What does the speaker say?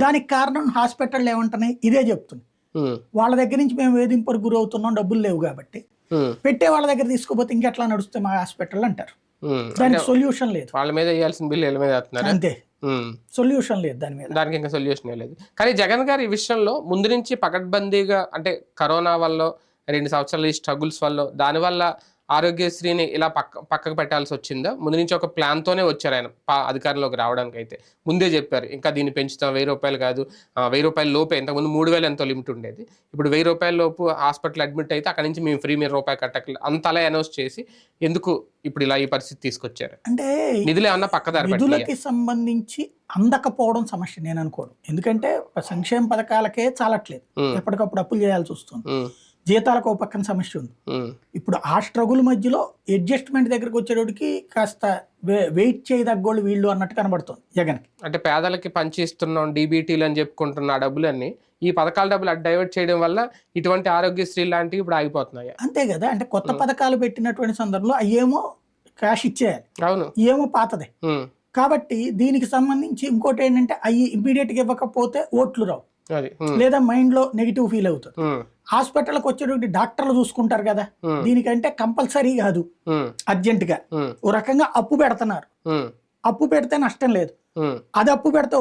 దానికి కారణం హాస్పిటల్ ఏమంటున్నాయి ఇదే చెప్తుంది. వాళ్ళ దగ్గర నుంచి మేము వేధింపులకు గురవుతున్నాం, డబ్బులు లేవు కాబట్టి పెట్టే వాళ్ళ దగ్గర తీసుకోపోతే ఇంకెట్లా నడుస్తే మా హాస్పిటల్ అంటారు. దానికి సొల్యూషన్ లేదు. వాళ్ళ మీద వేయాల్సిన బిల్లు వీళ్ళ మీద వేస్తున్నారు. అంతే, సొల్యూషన్ లేదు దాని మీద. దానికి ఇంకా సొల్యూషన్ లేదు. కానీ జగన్ గారు ఈ విషయంలో ముందు నుంచి పకడ్బందీగా, అంటే కరోనా వల్ల 2 సంవత్సరాల ఈ స్ట్రగుల్స్ వల్ల దానివల్ల ఆరోగ్యశ్రీని ఇలా పక్కకు పెట్టాల్సి వచ్చిందా? ముందు నుంచి ఒక ప్లాన్ తోనే వచ్చారు ఆయన అధికారంలోకి రావడానికి. అయితే ముందే చెప్పారు ఇంకా దీన్ని పెంచుతాం, 1000 రూపాయలు కాదు, 1000 రూపాయల లోపే. ఇంతకుముందు 3000 ఎంతో లిమిట్ ఉండేది, ఇప్పుడు 1000 రూపాయల లోపు హాస్పిటల్ అడ్మిట్ అయితే అక్కడ నుంచి మేము ఫ్రీ, మీరు రూపాయి కట్టకలేదు అంత అలా అనౌన్స్ చేసి ఎందుకు ఇప్పుడు ఇలా ఈ పరిస్థితి తీసుకొచ్చారు? అంటే నిధులు ఏమన్నా పక్కదారి నిధులకి సంబంధించి అందకపోవడం సమస్య నేను అనుకోను. ఎందుకంటే సంక్షేమ పథకాలకే చాలట్లేదు, ఎప్పటికప్పుడు అప్పులు చేయాల్సి వస్తుంది. జీతాలకు ఒక పక్కన సమస్య ఉంది. ఇప్పుడు ఆ స్ట్రగుల్ మధ్యలో అడ్జస్ట్మెంట్ దగ్గరకు వచ్చేటోడికి కాస్త వెయిట్ చేయదగ్గోళ్ళు వీళ్ళు అన్నట్టు కనబడుతుంది జగన్కి. అంటే పేదలకి పంచి ఇస్తున్నాం డీబీటీలు అని చెప్పుకుంటున్న డబ్బులన్నీ ఈ పథకాల డబ్బులు అటు డైవర్ట్ చేయడం వల్ల ఇటువంటి ఆరోగ్యశ్రీ లాంటివి ఇప్పుడు ఆగిపోతున్నాయి. అంతే కదా, అంటే కొత్త పథకాలు పెట్టినటువంటి సందర్భంలో అయ్యేమో క్యాష్ ఇచ్చేయాలి, అవును, ఏమో పాతదే. కాబట్టి దీనికి సంబంధించి ఇంకోటి ఏంటంటే అవి ఇమ్మీడియట్ గా ఇవ్వకపోతే ఓట్లు రావు, లేదా మైండ్ లో నెగిటివ్ ఫీల్ అవుతుంది. హాస్పిటల్కి వచ్చేటువంటి డాక్టర్లు చూసుకుంటారు కదా, దీనికంటే కంపల్సరీ కాదు, అర్జెంట్ గా ఓ రకంగా అప్పు పెడుతున్నారు. అప్పు పెడితే నష్టం లేదు, అది అప్పు పెడితే